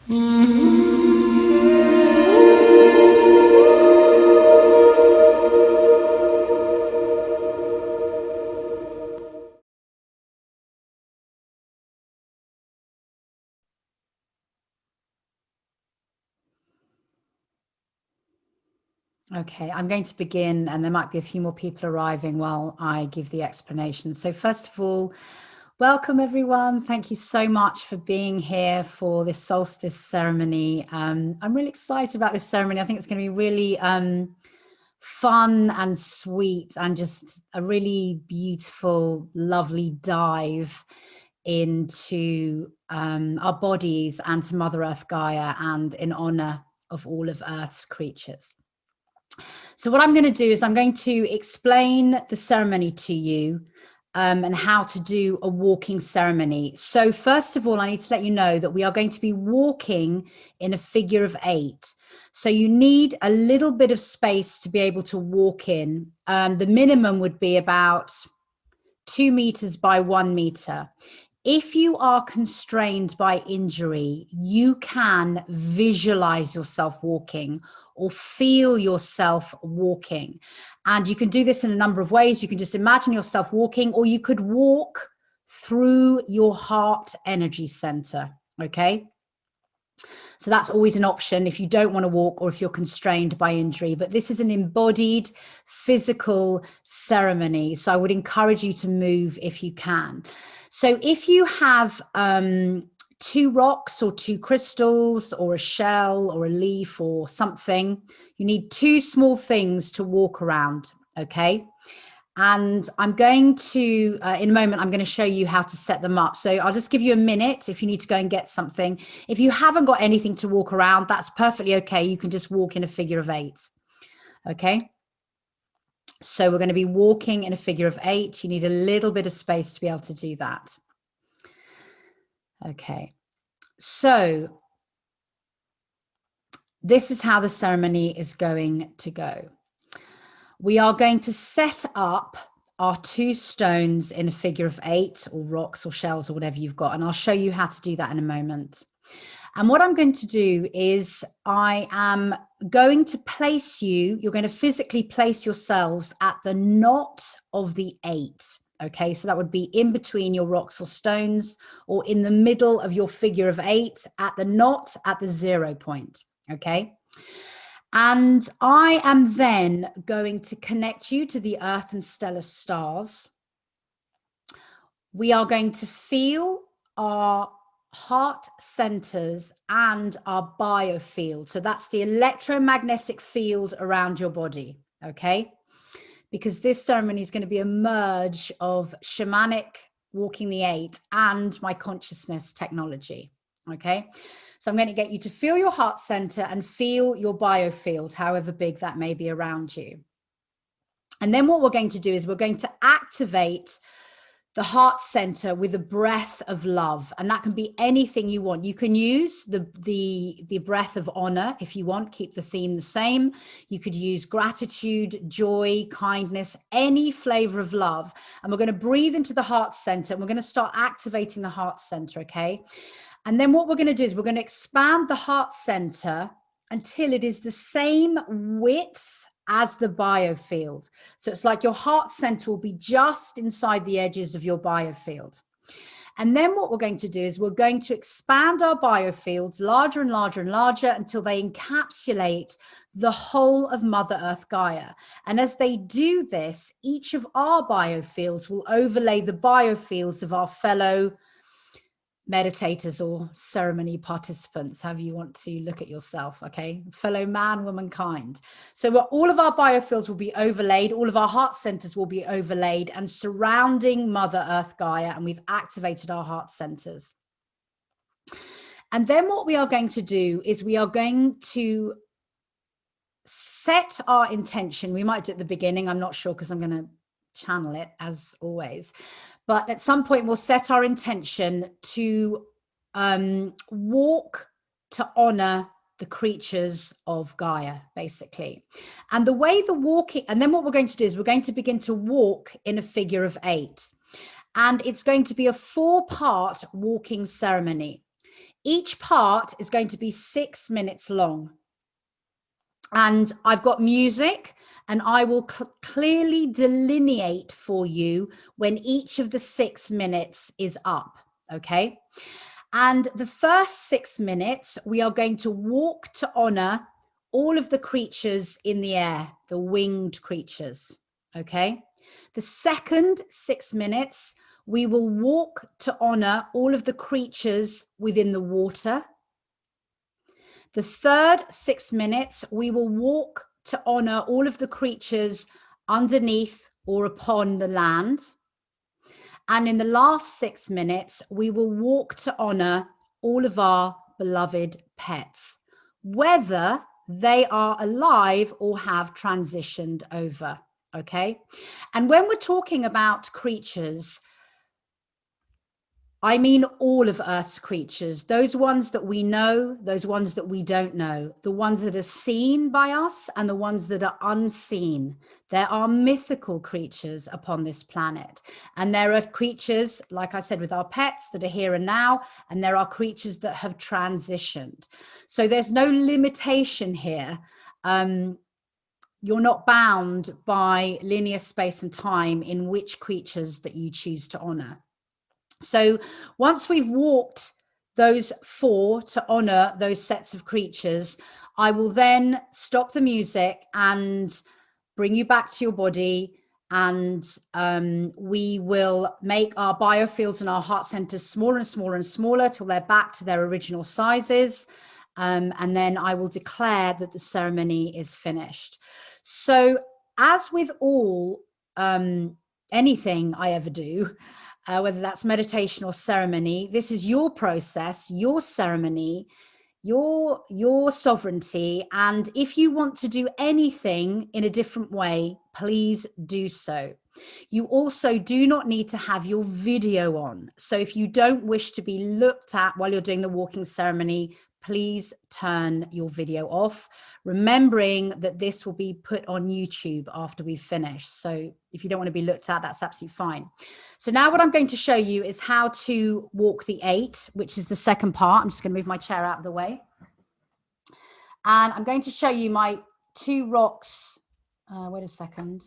Okay, I'm going to begin, and there might be a few more people arriving while I give the explanation. So first of all, welcome everyone. Thank you so much for being here for this solstice ceremony. I'm really excited about this ceremony. I think it's going to be really fun and sweet, and just a really beautiful, lovely dive into our bodies and to Mother Earth Gaia, and in honor of all of Earth's creatures. So what I'm going to do is I'm going to explain the ceremony to you, and how to do a walking ceremony. So first of all, I need to let you know that we are going to be walking in a figure of 8. So you need a little bit of space to be able to walk in. The minimum would be about 2 meters by 1 meter. If you are constrained by injury, you can visualize yourself walking or feel yourself walking. And you can do this in a number of ways. You can just imagine yourself walking, or you could walk through your heart energy center, okay? So that's always an option if you don't want to walk or if you're constrained by injury. But this is an embodied physical ceremony, so I would encourage you to move if you can. So if you have 2 rocks or 2 crystals or a shell or a leaf or something, you need 2 small things to walk around, okay? And I'm going to, in a moment, I'm going to show you how to set them up. So I'll just give you a minute if you need to go and get something. If you haven't got anything to walk around, that's perfectly okay. You can just walk in a figure of 8, okay? So we're going to be walking in a figure of 8. You need a little bit of space to be able to do that. Okay, so this is how the ceremony is going to go. We are going to set up our 2 stones in a figure of 8, or rocks or shells or whatever you've got. And I'll show you how to do that in a moment. And what I'm going to do is I am going to place you, you're going to physically place yourselves at the knot of the 8. Okay, so that would be in between your rocks or stones, or in the middle of your figure of 8 at the knot at the 0 point. Okay. And I am then going to connect you to the earth and stellar stars. We are going to feel our heart centers and our biofield. So that's the electromagnetic field around your body, okay? Because this ceremony is going to be a merge of shamanic, walking the 8, and my consciousness technology, okay? So I'm going to get you to feel your heart center and feel your biofield, however big that may be around you. And then what we're going to do is we're going to activate the heart center with a breath of love. And that can be anything you want. You can use the breath of honor if you want, keep the theme the same. You could use gratitude, joy, kindness, any flavor of love. And we're going to breathe into the heart center, and we're going to start activating the heart center, okay? And then what we're going to do is we're going to expand the heart center until it is the same width as the biofield. So it's like your heart center will be just inside the edges of your biofield. And then what we're going to do is we're going to expand our biofields larger and larger and larger until they encapsulate the whole of Mother Earth Gaia. And as they do this, each of our biofields will overlay the biofields of our fellow meditators or ceremony participants, however you want to look at yourself, okay? Fellow man, womankind. So all of our biofields will be overlaid, all of our heart centers will be overlaid and surrounding Mother Earth Gaia, and we've activated our heart centers. And then what we are going to do is we are going to set our intention. We might do it at the beginning, I'm not sure, because I'm going to channel it as always. But at some point, we'll set our intention to walk to honor the creatures of Gaia, basically. And the way the walking, and then what we're going to do is we're going to begin to walk in a figure of 8. And it's going to be a 4-part walking ceremony. Each part is going to be 6 minutes long. And I've got music, and I will clearly delineate for you when each of the 6 minutes is up, okay? And the first 6 minutes, we are going to walk to honor all of the creatures in the air, the winged creatures, okay? The second 6 minutes, we will walk to honor all of the creatures within the water. The third 6 minutes, we will walk to honor all of the creatures underneath or upon the land. And in the last 6 minutes, we will walk to honor all of our beloved pets, whether they are alive or have transitioned over. Okay. And when we're talking about creatures, I mean all of Earth's creatures, those ones that we know, those ones that we don't know, the ones that are seen by us and the ones that are unseen. There are mythical creatures upon this planet. And there are creatures, like I said, with our pets that are here and now, and there are creatures that have transitioned. So there's no limitation here. You're not bound by linear space and time in which creatures that you choose to honor. So once we've walked those 4 to honor those sets of creatures, I will then stop the music and bring you back to your body, and we will make our biofields and our heart centers smaller and smaller and smaller till they're back to their original sizes. And then I will declare that the ceremony is finished. So as with all anything I ever do, whether that's meditation or ceremony, this is your process, your ceremony, your sovereignty. And if you want to do anything in a different way, please do so. You also do not need to have your video on. So if you don't wish to be looked at while you're doing the walking ceremony, please turn your video off, remembering that this will be put on YouTube after we've finished. So if you don't want to be looked at, that's absolutely fine. So now what I'm going to show you is how to walk the 8, which is the second part. I'm just going to move my chair out of the way. And I'm going to show you my 2 rocks. Wait a second.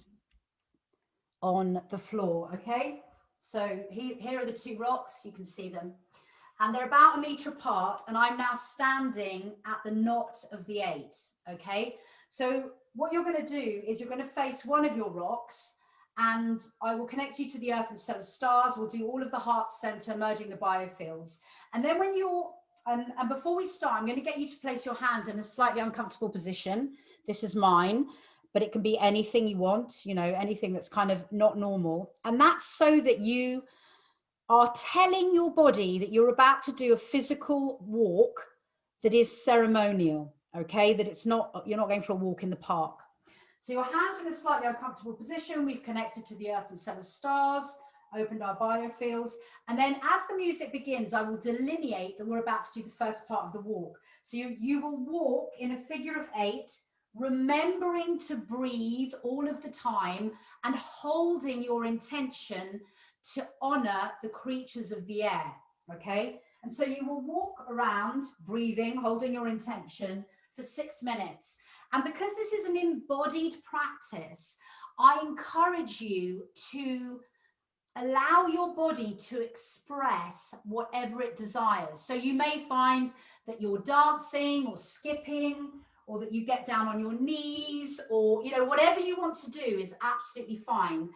On the floor, okay? So here are the 2 rocks. You can see them. And they're about 1 meter apart, and I'm now standing at the knot of the 8, okay? So what you're going to do is you're going to face one of your rocks, and I will connect you to the earth and stellar stars. We'll do all of the heart center, merging the biofields. And then when you're, and before we start, I'm going to get you to place your hands in a slightly uncomfortable position. This is mine, but it can be anything you want, you know, anything that's kind of not normal. And that's so that you are telling your body that you're about to do a physical walk that is ceremonial, okay? That it's not, you're not going for a walk in the park. So your hands are in a slightly uncomfortable position. We've connected to the earth and stellar stars, opened our biofields. And then as the music begins, I will delineate that we're about to do the first part of the walk. So you will walk in a figure of 8, remembering to breathe all of the time and holding your intention to honor the creatures of the air, okay? And so you will walk around breathing, holding your intention for 6 minutes. And because this is an embodied practice, I encourage you to allow your body to express whatever it desires. So you may find that you're dancing or skipping, or that you get down on your knees, or, you know, whatever you want to do is absolutely fine.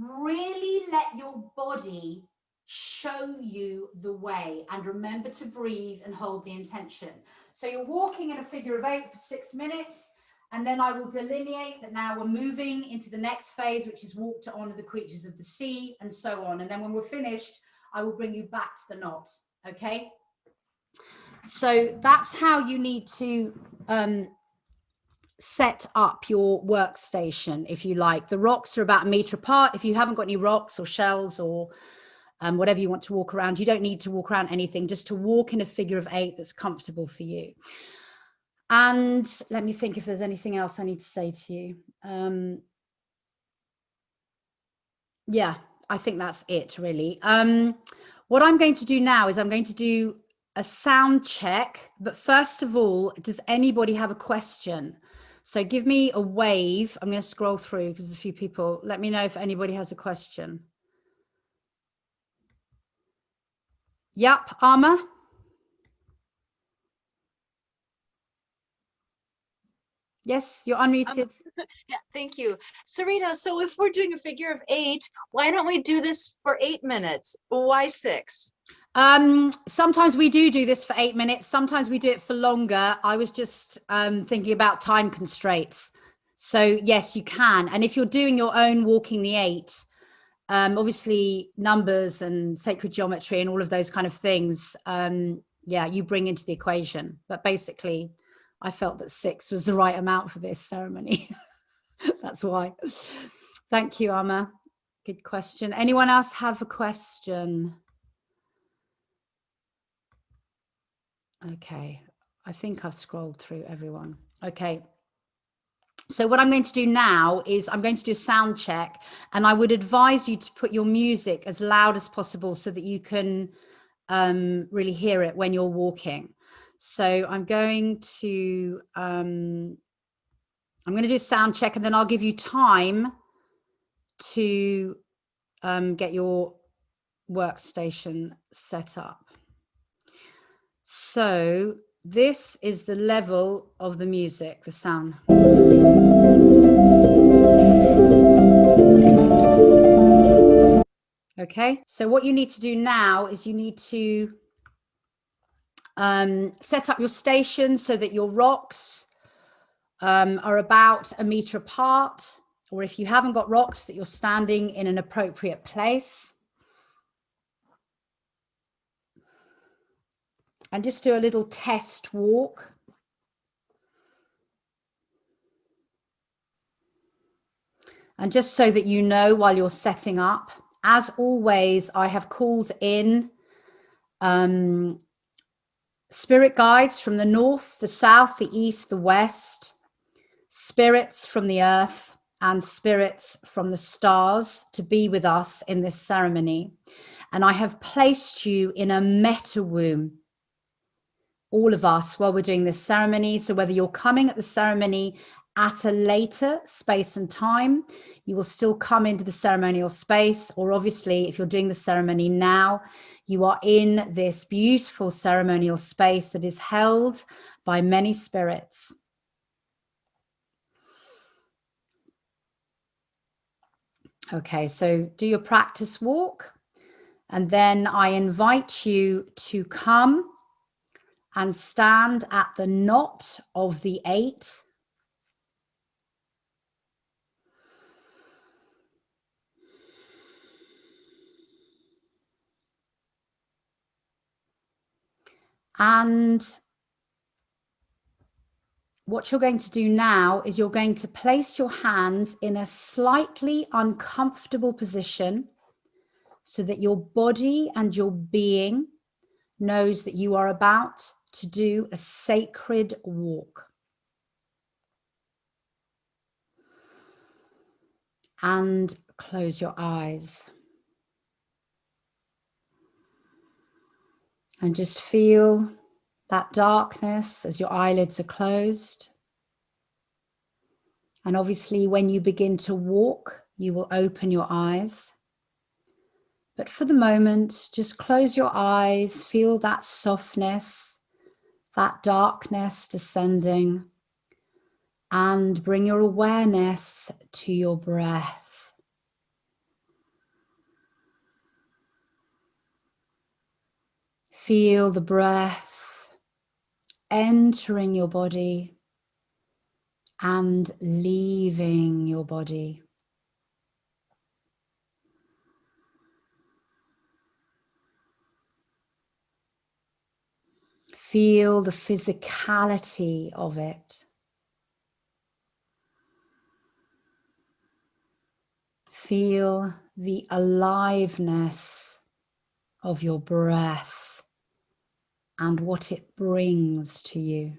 Really let your body show you the way, and remember to breathe and hold the intention. So you're walking in a figure of 8 for 6 minutes, and then I will delineate that now we're moving into the next phase, which is walk to honor the creatures of the sea, and so on. And then when we're finished, I will bring you back to the knot, okay? So that's how you need to set up your workstation, if you like. The rocks are about 1 meter apart. If you haven't got any rocks or shells or whatever you want to walk around, you don't need to walk around anything, just to walk in a figure of 8 that's comfortable for you. And let me think if there's anything else I need to say to you. Yeah, I think that's it, really. What I'm going to do now is I'm going to do a sound check. But first of all, does anybody have a question? So give me a wave. I'm going to scroll through because there's a few people. Let me know if anybody has a question. Yep, Arma. Yes, you're unmuted. Yeah, thank you. Sarita, so if we're doing a figure of 8, why don't we do this for 8 minutes? Why 6? Sometimes we do this for 8 minutes. Sometimes we do it for longer. I was just thinking about time constraints. So yes, you can. And if you're doing your own walking the 8, obviously numbers and sacred geometry and all of those kind of things, yeah, you bring into the equation. But basically, I felt that 6 was the right amount for this ceremony. That's why. Thank you, Amma. Good question. Anyone else have a question? Okay, I think I've scrolled through everyone. Okay. So what I'm going to do now is I'm going to do a sound check, and I would advise you to put your music as loud as possible so that you can really hear it when you're walking. So I'm going to do a sound check, and then I'll give you time to get your workstation set up. So this is the level of the music, the sound. Okay, so what you need to do now is you need to set up your station so that your rocks are about 1 meter apart, or if you haven't got rocks, that you're standing in an appropriate place. And just do a little test walk. And just so that you know, while you're setting up, as always, I have called in spirit guides from the north, the south, the east, the west, spirits from the earth, and spirits from the stars to be with us in this ceremony. And I have placed you in a meta womb, all of us, while we're doing this ceremony. So whether you're coming at the ceremony at a later space and time, you will still come into the ceremonial space, or obviously if you're doing the ceremony now, you are in this beautiful ceremonial space that is held by many spirits. Okay, so do your practice walk, and then I invite you to come and stand at the knot of the 8. And what you're going to do now is you're going to place your hands in a slightly uncomfortable position so that your body and your being knows that you are about to do a sacred walk. And close your eyes. And just feel that darkness as your eyelids are closed. And obviously, when you begin to walk, you will open your eyes. But for the moment, just close your eyes, feel that softness, that darkness descending, and bring your awareness to your breath. Feel the breath entering your body and leaving your body. Feel the physicality of it. Feel the aliveness of your breath and what it brings to you.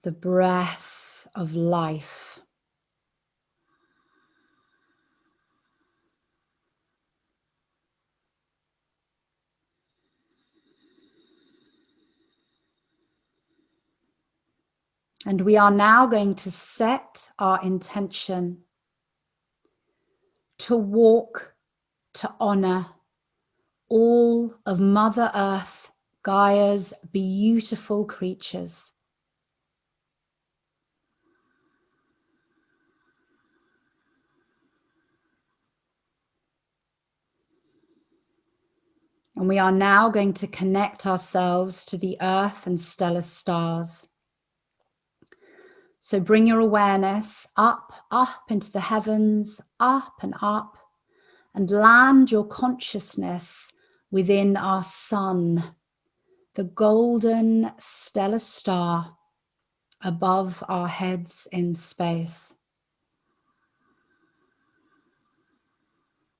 The breath of life. And we are now going to set our intention to walk, to honor all of Mother Earth, Gaia's beautiful creatures. And we are now going to connect ourselves to the earth and stellar stars. So bring your awareness up, up into the heavens, up, and land your consciousness within our sun, the golden stellar star above our heads in space.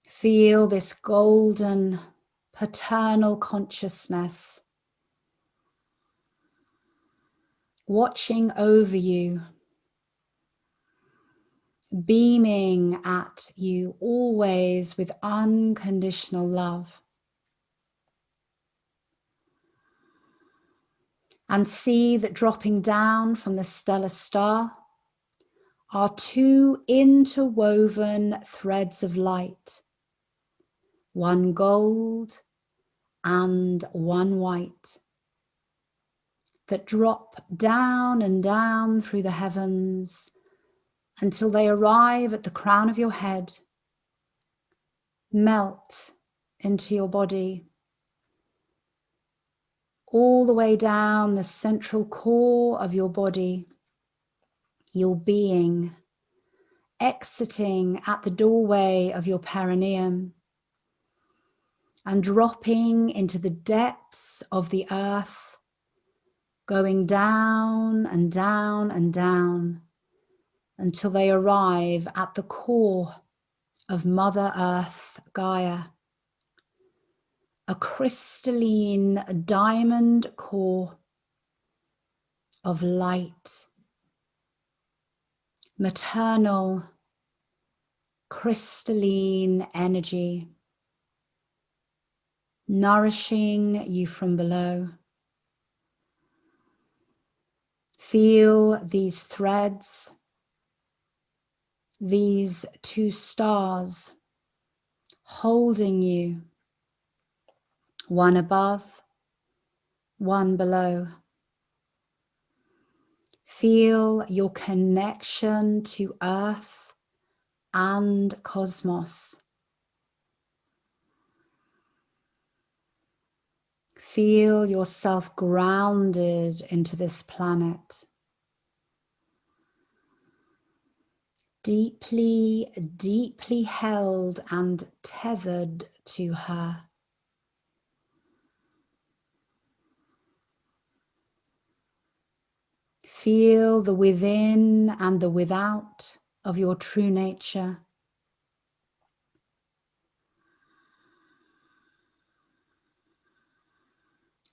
Feel this golden paternal consciousness watching over you, beaming at you always with unconditional love. And see that dropping down from the stellar star are two interwoven threads of light, one gold and one white, that drop down and down through the heavens until they arrive at the crown of your head, melt into your body, all the way down the central core of your body, your being, exiting at the doorway of your perineum and dropping into the depths of the earth, going down and down and down until they arrive at the core of Mother Earth, Gaia, a crystalline diamond core of light, maternal, crystalline energy, nourishing you from below. Feel these threads, these two stars holding you, one above, one below. Feel your connection to Earth and cosmos. Feel yourself grounded into this planet. Deeply, deeply held and tethered to her. Feel the within and the without of your true nature.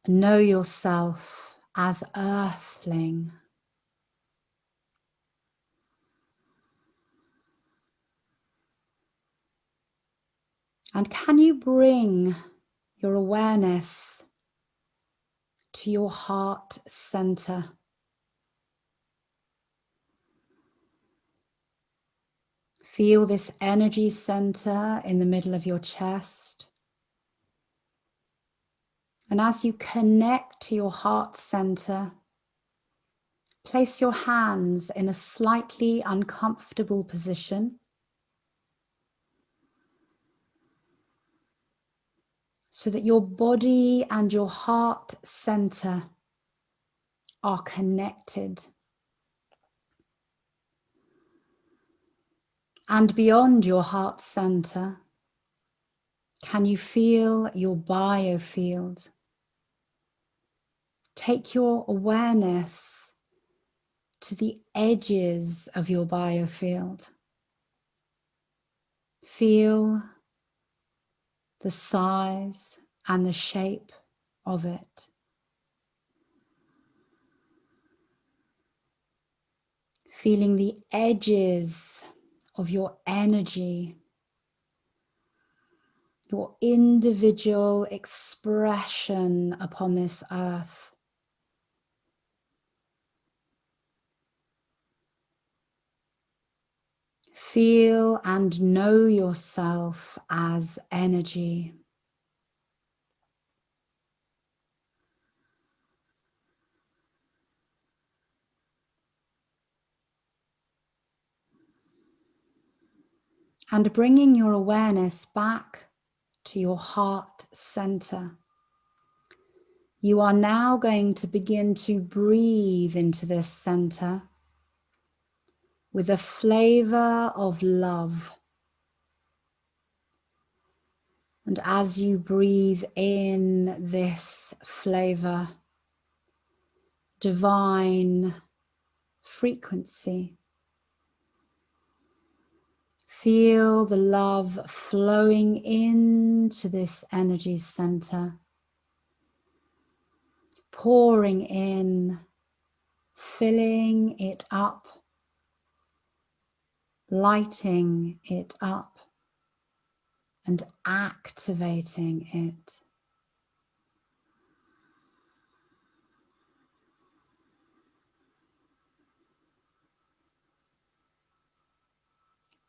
Know yourself as earthling. And can you bring your awareness to your heart center? Feel this energy center in the middle of your chest. And as you connect to your heart center, place your hands in a slightly uncomfortable position. So that your body and your heart center are connected. And beyond your heart center, can you feel your biofield? Take your awareness to the edges of your biofield. Feel the size and the shape of it. Feeling the edges of your energy, your individual expression upon this earth. Feel and know yourself as energy. And bringing your awareness back to your heart center. You are now going to begin to breathe into this center with a flavor of love. And as you breathe in this flavor, divine frequency, feel the love flowing into this energy center, pouring in, filling it up, lighting it up, and activating it.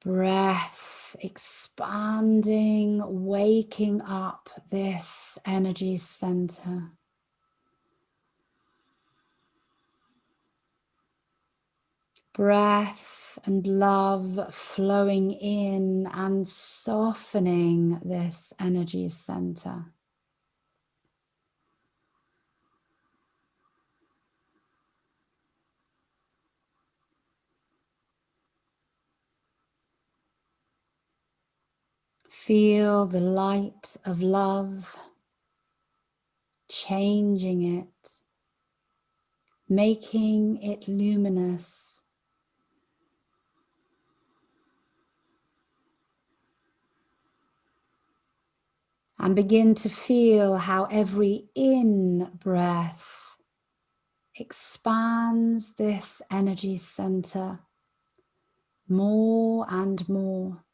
Breath expanding, waking up this energy center. Breath and love flowing in and softening this energy center. Feel the light of love changing it, making it luminous. And begin to feel how every in-breath expands this energy center more and more.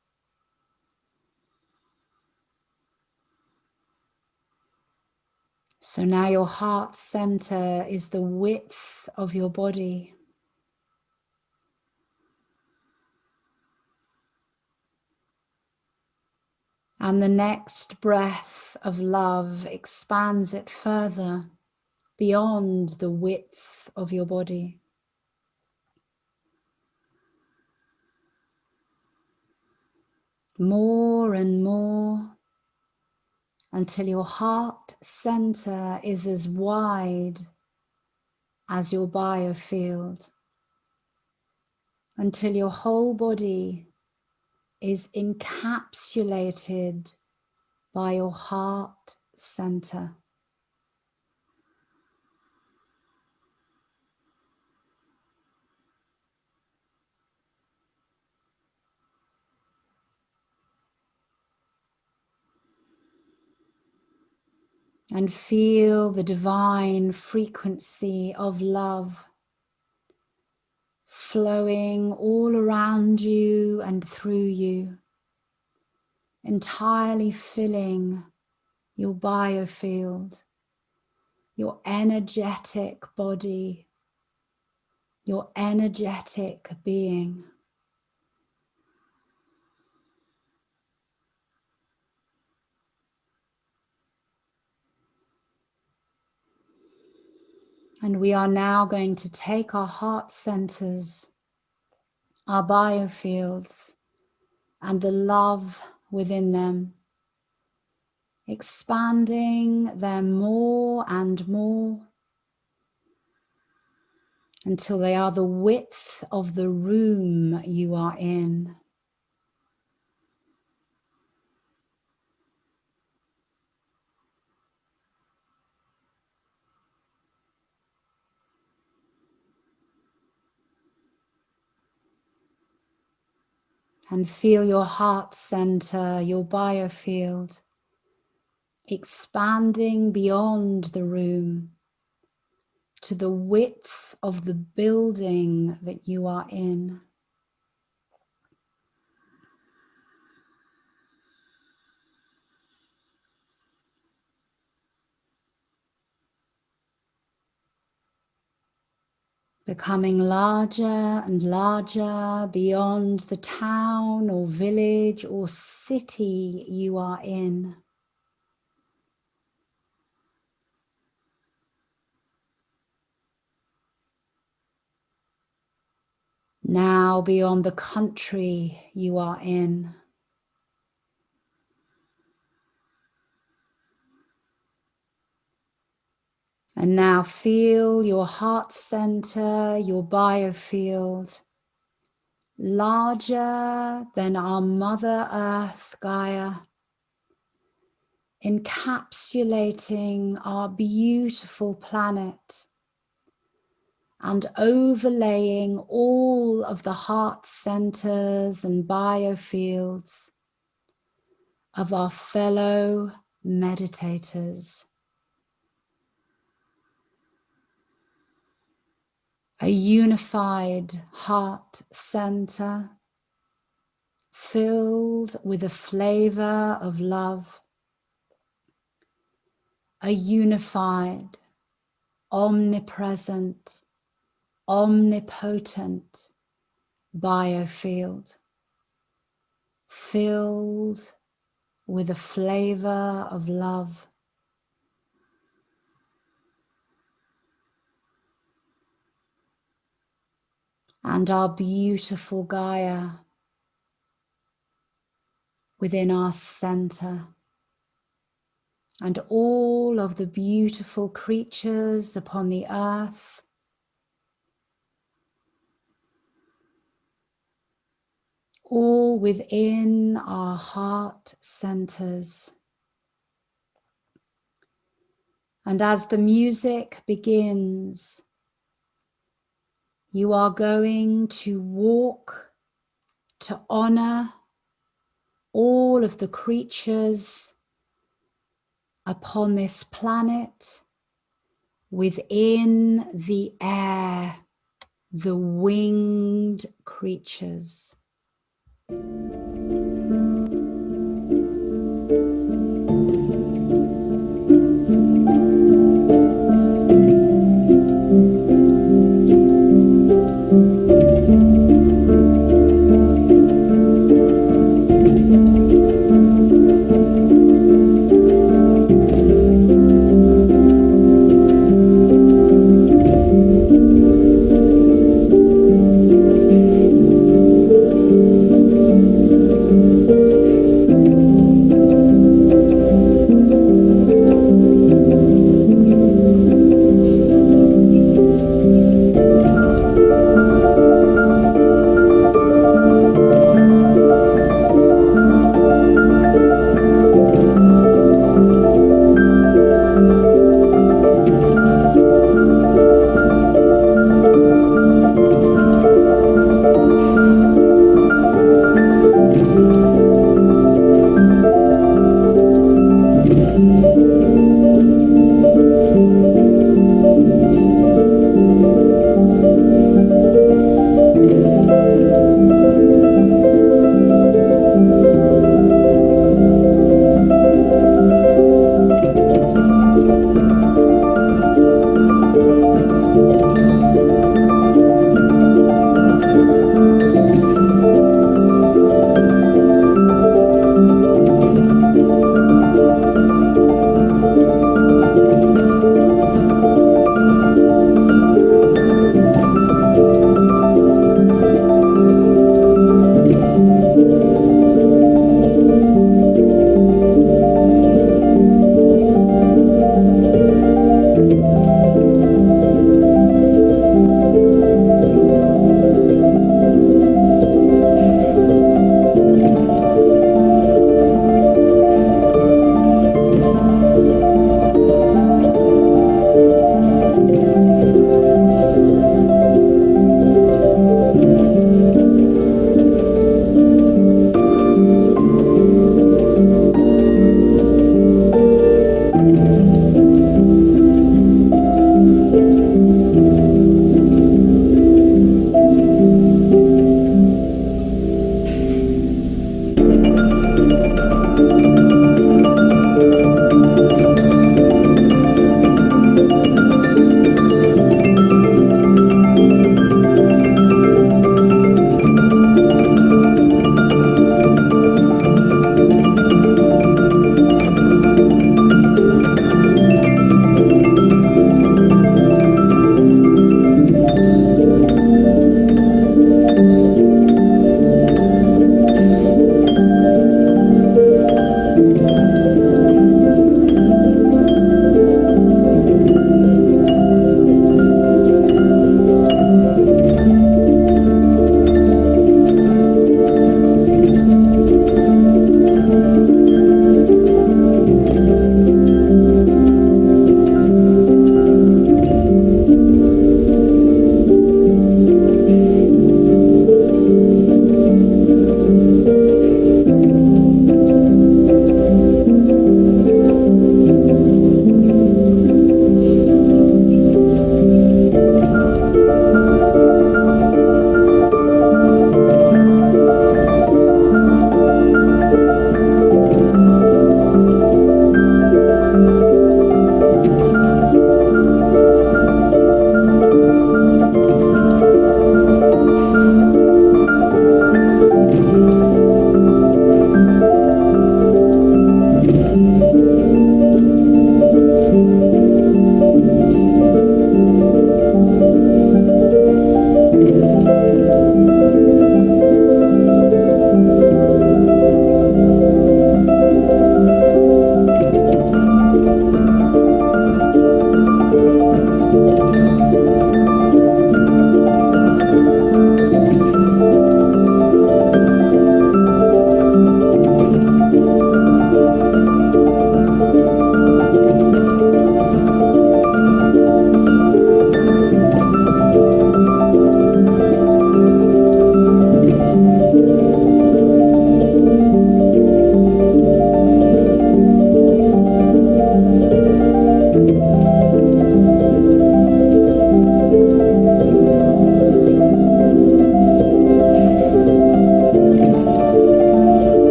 So now your heart center is the width of your body. And the next breath of love expands it further beyond the width of your body. More and more until your heart center is as wide as your biofield. Until your whole body is encapsulated by your heart center. And feel the divine frequency of love flowing all around you and through you, entirely filling your biofield, your energetic body, your energetic being. And we are now going to take our heart centers, our biofields, and the love within them, expanding them more and more until they are the width of the room you are in. And feel your heart center, your biofield, expanding beyond the room to the width of the building that you are in. becoming larger and larger beyond the town or village or city you are in. Now beyond the country you are in. And now feel your heart center, your biofield, larger than our Mother Earth, Gaia, encapsulating our beautiful planet and overlaying all of the heart centers and biofields of our fellow meditators. A unified heart center filled with a flavor of love. A unified, omnipresent, omnipotent biofield filled with a flavor of love. And our beautiful Gaia within our center, and all of the beautiful creatures upon the earth, all within our heart centers. And as the music begins, you are going to walk to honor all of the creatures upon this planet, within the air, the winged creatures.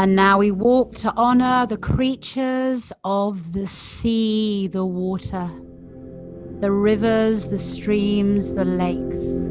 And now we walk to honor the creatures of the sea, the water, the rivers, the streams, the lakes.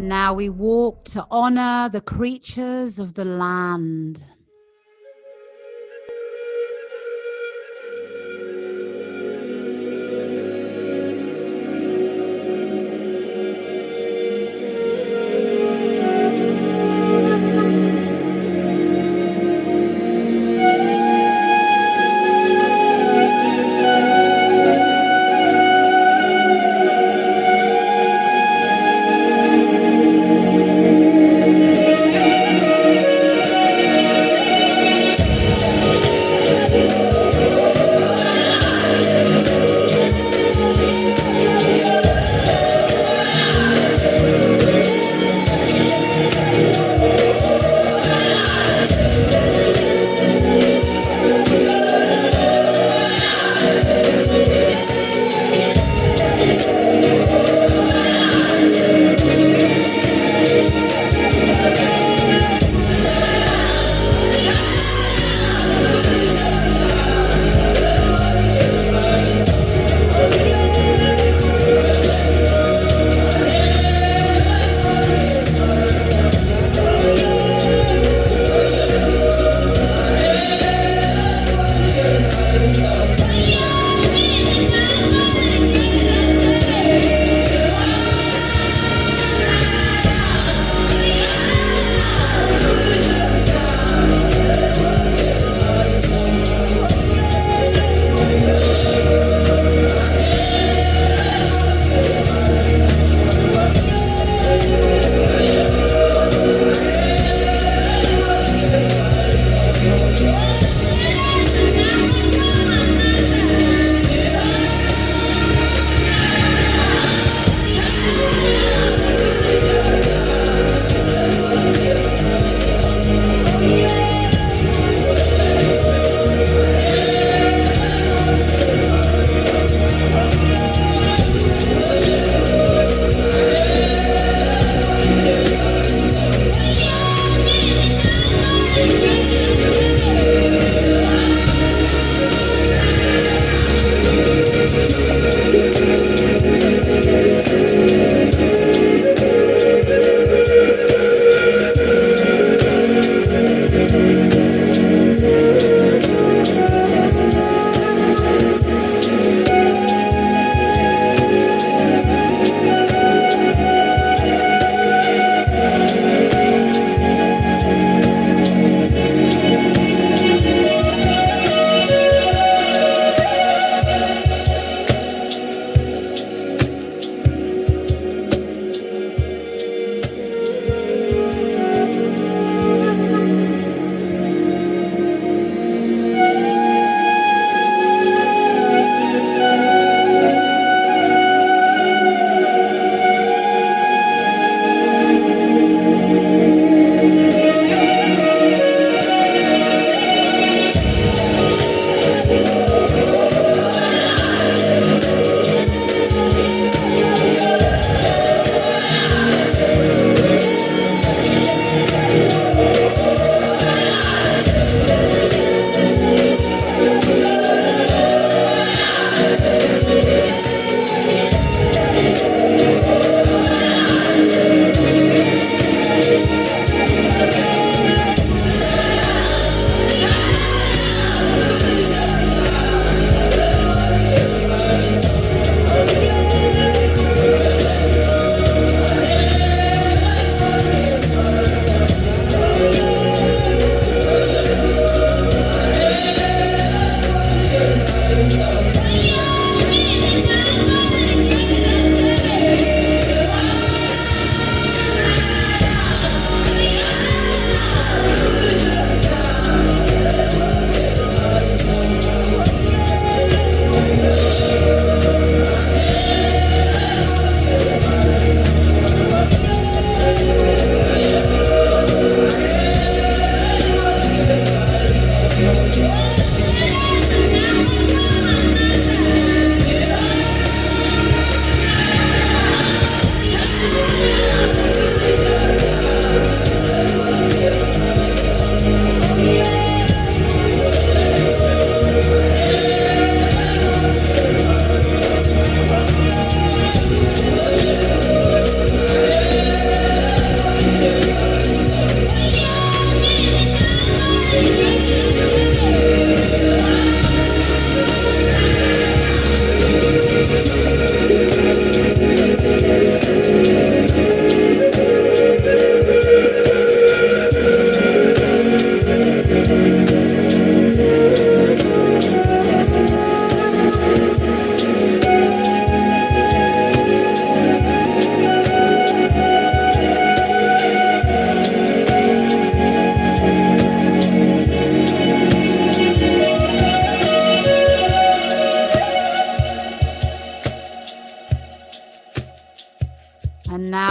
And now we walk to honor the creatures of the land.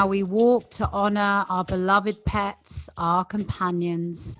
how we walk to honor our beloved pets, our companions.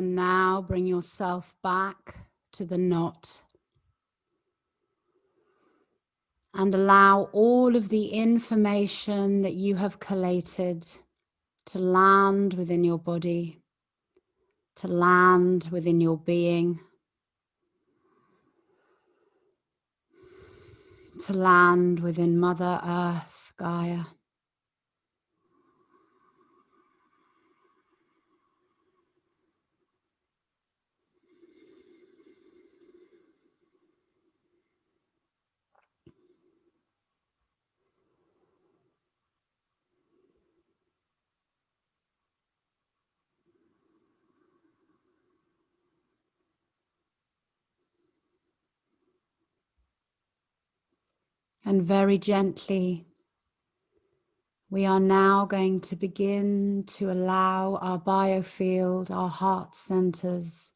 And now bring yourself back to the knot. And allow all of the information that you have collated to land within your body, to land within your being, to land within Mother Earth, Gaia. And very gently, we are now going to begin to allow our biofield, our heart centers,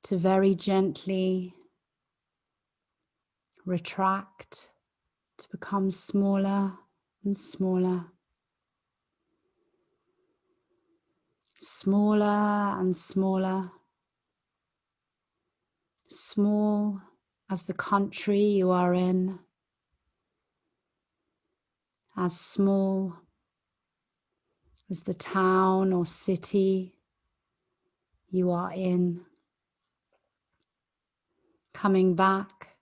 to very gently retract, to become smaller and smaller, smaller and smaller, small as the country you are in, as small as the town or city you are in, coming back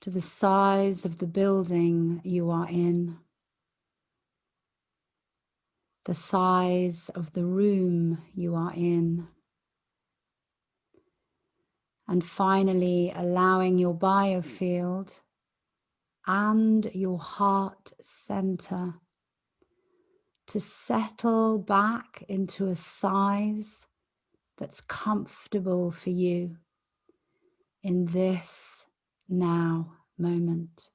to the size of the building you are in, the size of the room you are in, and finally allowing your biofield and your heart center to settle back into a size that's comfortable for you in this now moment.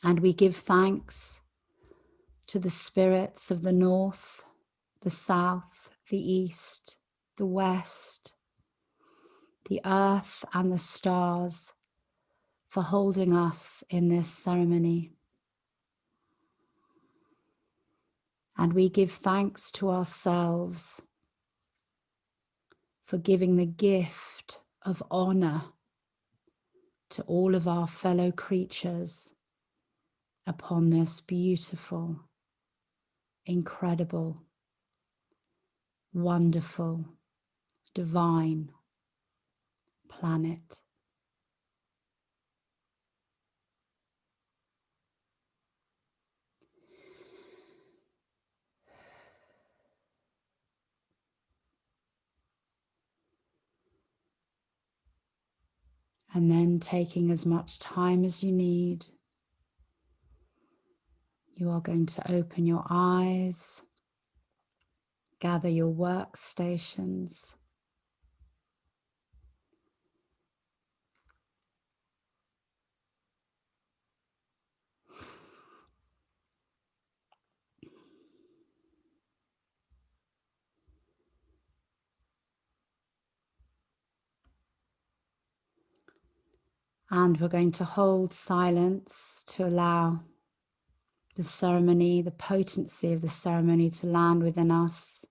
And we give thanks to the spirits of the north, the south, the east, the west, the earth and the stars for holding us in this ceremony. And we give thanks to ourselves for giving the gift of honor to all of our fellow creatures upon this beautiful, incredible, wonderful, divine planet. And then taking as much time as you need, you are going to open your eyes, gather your workstations, and we're going to hold silence to allow the ceremony, the potency of the ceremony to land within us.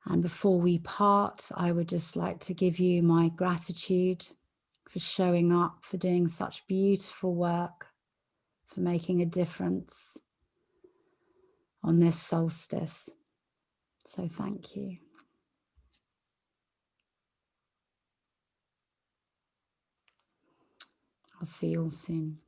And before we part, I would just like to give you my gratitude for showing up, for doing such beautiful work, for making a difference on this solstice. So thank you. I'll see you all soon.